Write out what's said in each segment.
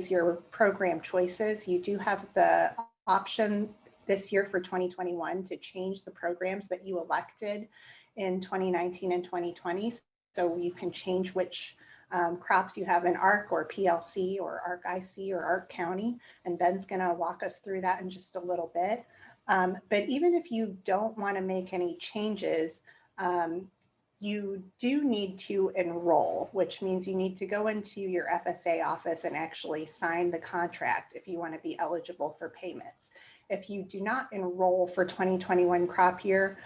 is your program choices. You do have the option this year for 2021 to change the programs that you elected in 2019 and 2020. So you can change which crops you have in ARC or PLC or ARC IC or ARC County, and Ben's going to walk us through that in just a little bit. But even if you don't want to make any changes, you do need to enroll, which means you need to go into your FSA office and actually sign the contract if you want to be eligible for payments. If you do not enroll for 2021 crop year,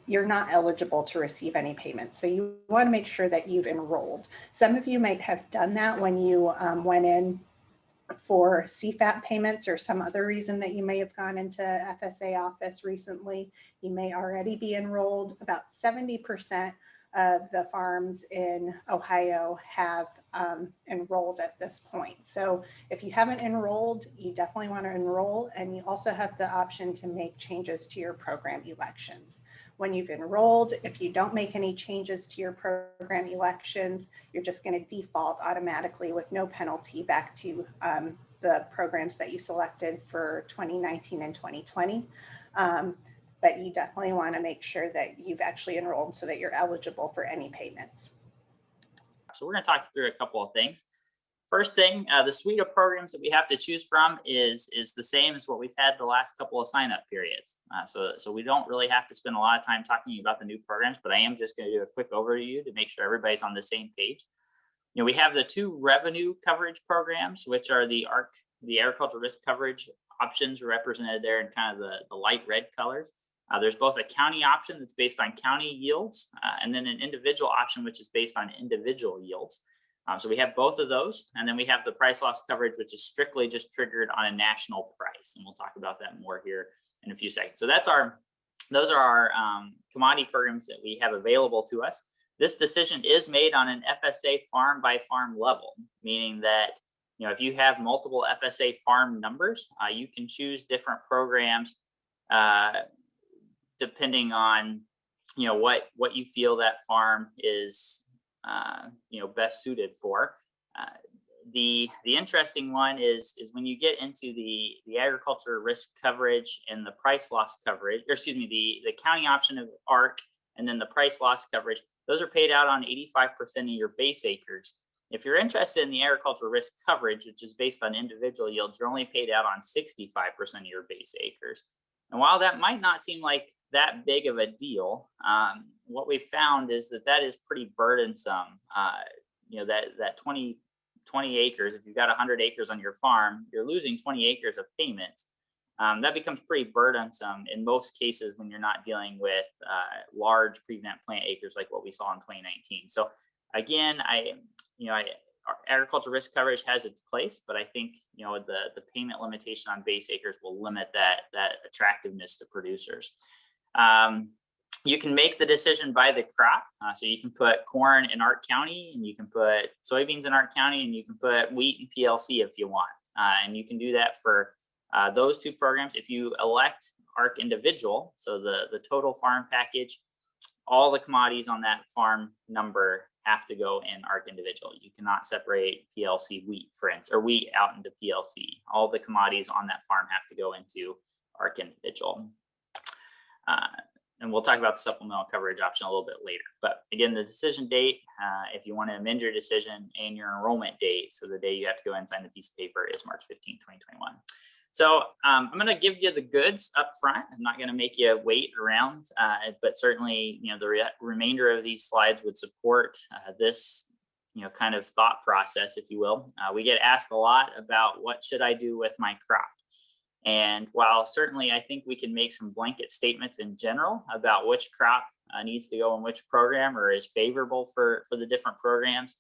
you're not eligible to receive any payments. So you want to make sure that you've enrolled. Some of you might have done that when you went in for CFAP payments or some other reason that you may have gone into FSA office recently. You may already be enrolled. About 70% of the farms in Ohio have enrolled at this point. So if you haven't enrolled, you definitely want to enroll, and you also have the option to make changes to your program elections. When you've enrolled, if you don't make any changes to your program elections, you're just going to default automatically with no penalty back to the programs that you selected for 2019 and 2020. But you definitely want to make sure that you've actually enrolled so that you're eligible for any payments. So we're going to talk through a couple of things. First thing, the suite of programs that we have to choose from is the same as what we've had the last couple of sign-up periods. So we don't really have to spend a lot of time talking about the new programs, but I am just going to do a quick overview to make sure everybody's on the same page. You know, we have the two revenue coverage programs, which are the ARC, the agricultural risk coverage options represented there in kind of the light red colors. There's both a county option that's based on county yields, and then an individual option, which is based on individual yields. So we have both of those, and then we have the price loss coverage, which is strictly just triggered on a national price, and we'll talk about that more here in a few seconds. So those are our commodity programs that we have available to us. This decision is made on an FSA farm by farm level, meaning that if you have multiple FSA farm numbers, you can choose different programs depending on what you feel that farm is best suited for. The interesting one is when you get into the agriculture risk coverage and the price loss coverage, or excuse me, the county option of ARC and then the price loss coverage. Those are paid out on 85% of your base acres. If you're interested in the agricultural risk coverage, which is based on individual yields, you're only paid out on 65% of your base acres. And while that might not seem like that big of a deal, what we found is that is pretty burdensome. That 20 acres, if you've got 100 acres on your farm, you're losing 20 acres of payments. That becomes pretty burdensome in most cases when you're not dealing with large prevent plant acres like what we saw in 2019. So again, our agricultural risk coverage has its place, but I think the payment limitation on base acres will limit that attractiveness to producers. You can make the decision by the crop, so you can put corn in ARC County, and you can put soybeans in ARC County, and you can put wheat in PLC if you want, and you can do that for those two programs. If you elect ARC individual, so the total farm package, all the commodities on that farm number have to go in ARC individual. You cannot separate PLC wheat, for instance, or wheat out into PLC. All the commodities on that farm have to go into ARC individual. And we'll talk about the supplemental coverage option a little bit later. But again, the decision date, if you want to amend your decision, and your enrollment date, so the day you have to go and sign the piece of paper, is March 15, 2021. So I'm going to give you the goods up front. I'm not going to make you wait around, but certainly, the remainder of these slides would support this, kind of thought process, if you will. We get asked a lot about what should I do with my crop? And while certainly I think we can make some blanket statements in general about which crop needs to go in which program or is favorable for the different programs,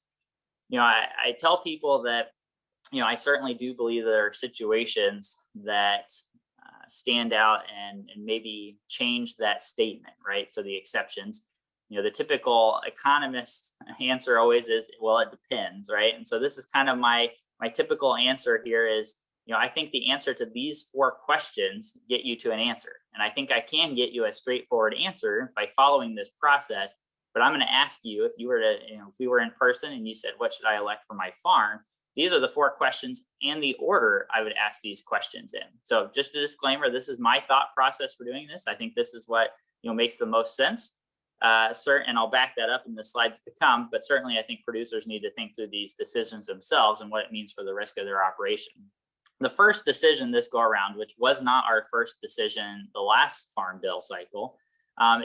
I tell people that I certainly do believe there are situations that stand out and maybe change that statement, right? So the exceptions, the typical economist answer always is, well, it depends, right? And so this is kind of my typical answer here is, I think the answer to these 4 questions get you to an answer. And I think I can get you a straightforward answer by following this process. But I'm going to ask you, if we were in person and you said, what should I elect for my farm? these are the 4 questions and the order I would ask these questions in. So just a disclaimer, this is my thought process for doing this. I think this is what makes the most sense. And I'll back that up in the slides to come, but certainly I think producers need to think through these decisions themselves and what it means for the risk of their operation. The first decision this go around, which was not our first decision the last farm bill cycle,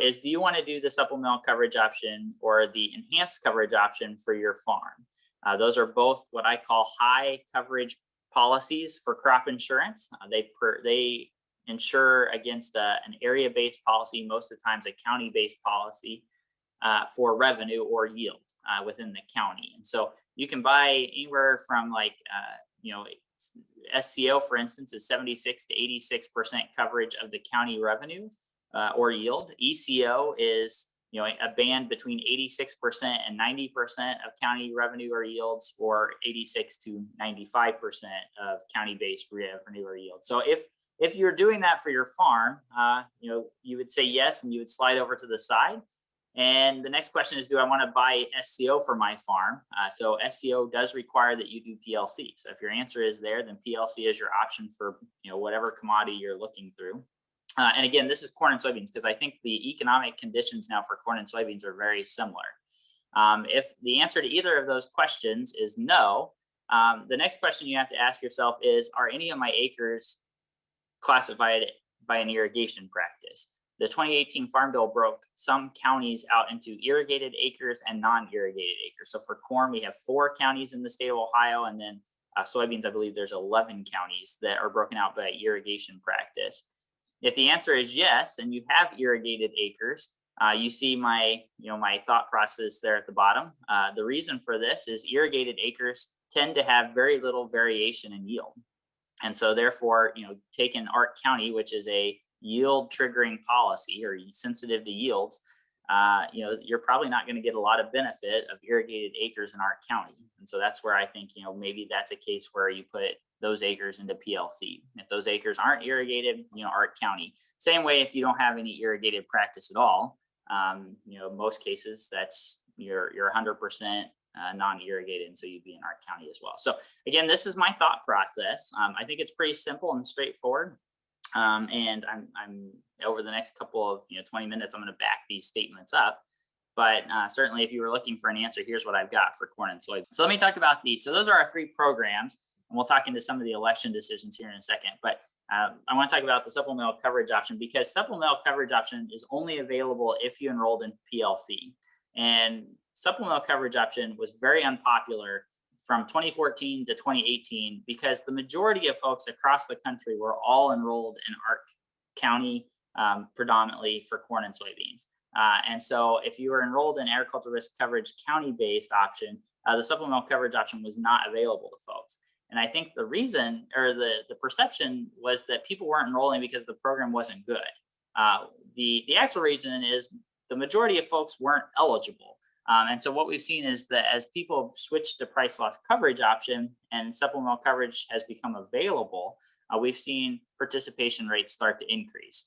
is do you want to do the supplemental coverage option or the enhanced coverage option for your farm? Those are both what I call high coverage policies for crop insurance. They insure against an area-based policy, most of the times a county-based policy for revenue or yield within the county. And so you can buy anywhere from SCO, for instance, is 76 to 86% coverage of the county revenue or yield. ECO is a band between 86% and 90% of county revenue or yields, or 86 to 95% of county-based revenue or yield. So if you're doing that for your farm, you would say yes, and you would slide over to the side. And the next question is, do I want to buy SCO for my farm? So SCO does require that you do PLC. So if your answer is there, then PLC is your option for whatever commodity you're looking through. And again, this is corn and soybeans, because I think the economic conditions now for corn and soybeans are very similar. If the answer to either of those questions is no, the next question you have to ask yourself is, are any of my acres classified by an irrigation practice? The 2018 Farm Bill broke some counties out into irrigated acres and non-irrigated acres. So for corn, we have 4 counties in the state of Ohio, and then soybeans, I believe there's 11 counties that are broken out by irrigation practice. If the answer is yes, and you have irrigated acres, you see my thought process there at the bottom. The reason for this is irrigated acres tend to have very little variation in yield. And so therefore, take in Ark County, which is a yield triggering policy or sensitive to yields, you're probably not going to get a lot of benefit of irrigated acres in Ark County. And so that's where I think, maybe that's a case where you put those acres into PLC. If those acres aren't irrigated, Ark County. Same way if you don't have any irrigated practice at all, most cases that's you're 100% non-irrigated, and so you'd be in Ark County as well. So again, this is my thought process. I think it's pretty simple and straightforward. And I'm over the next couple of 20 minutes, I'm going to back these statements up. But certainly, if you were looking for an answer, here's what I've got for corn and soy. So let me talk about these. So those are our 3 programs, and we'll talk into some of the election decisions here in a second. But I want to talk about the supplemental coverage option, because supplemental coverage option is only available if you enrolled in PLC. And supplemental coverage option was very unpopular from 2014 to 2018 because the majority of folks across the country were all enrolled in Ark County, predominantly for corn and soybeans. And so if you were enrolled in agricultural risk coverage county-based option, the supplemental coverage option was not available to folks. And I think the reason, or the perception, was that people weren't enrolling because the program wasn't good. The actual reason is the majority of folks weren't eligible. And so what we've seen is that as people switch to price loss coverage option and supplemental coverage has become available, we've seen participation rates start to increase.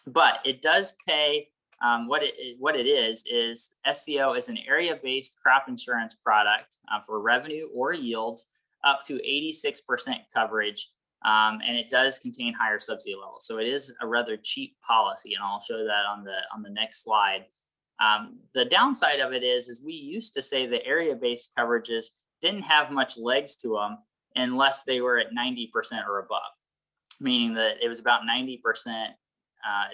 But it does pay, what it is SCO is an area-based crop insurance product for revenue or yields up to 86% coverage, and it does contain higher subsidy levels. So it is a rather cheap policy, and I'll show that on the next slide. The downside of it is we used to say the area-based coverages didn't have much legs to them unless they were at 90% or above, meaning that it was about 90%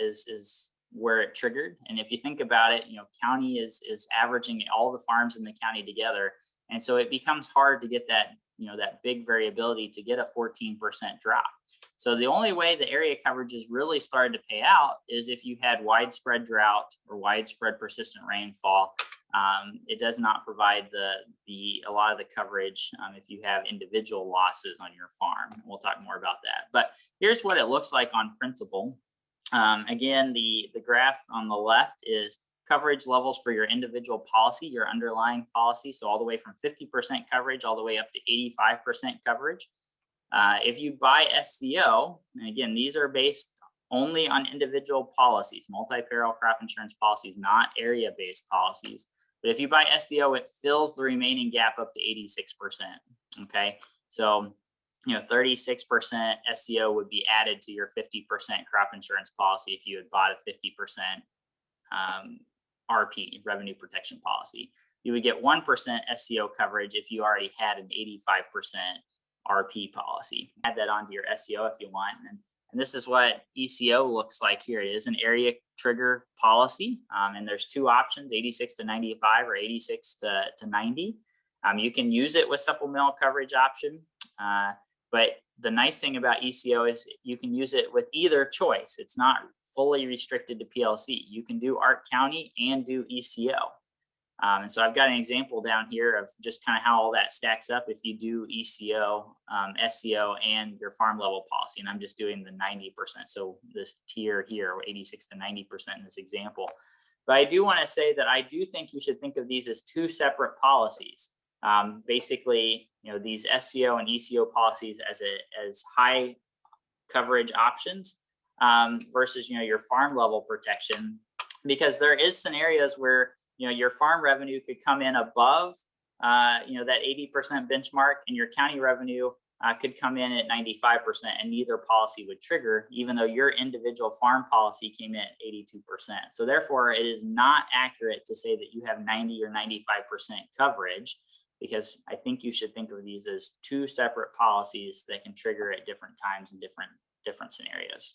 is where it triggered. And if you think about it, county is averaging all the farms in the county together, and so it becomes hard to get that that big variability to get a 14% drop. So the only way the area coverages really started to pay out is if you had widespread drought or widespread persistent rainfall. It does not provide a lot of the coverage if you have individual losses on your farm. We'll talk more about that. But here's what it looks like on principle. Again, the graph on the left is coverage levels for your individual policy, your underlying policy. So all the way from 50% coverage all the way up to 85% coverage. If you buy SCO, and again, these are based only on individual policies, multi-peril crop insurance policies, not area-based policies. But if you buy SCO, it fills the remaining gap up to 86%. Okay, so 36% SEO would be added to your 50% crop insurance policy if you had bought a 50% RP, revenue protection policy. You would get 1% SEO coverage if you already had an 85% RP policy. Add that onto your SEO if you want. And this is what ECO looks like here. It is an area trigger policy. And there's two options, 86 to 95 or 86 to 90. You can use it with supplemental coverage option. But the nice thing about ECO is you can use it with either choice. It's not fully restricted to PLC. You can do ARC County and do ECO. And so I've got an example down here of just kind of how all that stacks up if you do ECO, SEO, and your farm level policy. And I'm just doing the 90%. So this tier here, 86 to 90% in this example. But I do want to say that I do think you should think of these as two separate policies. Basically, these SEO and ECO policies as high coverage options versus, your farm level protection, because there is scenarios where your farm revenue could come in above, that 80% benchmark, and your county revenue could come in at 95%, and neither policy would trigger, even though your individual farm policy came in at 82%. So therefore, it is not accurate to say that you have 90 or 95% coverage, because I think you should think of these as two separate policies that can trigger at different times and different scenarios.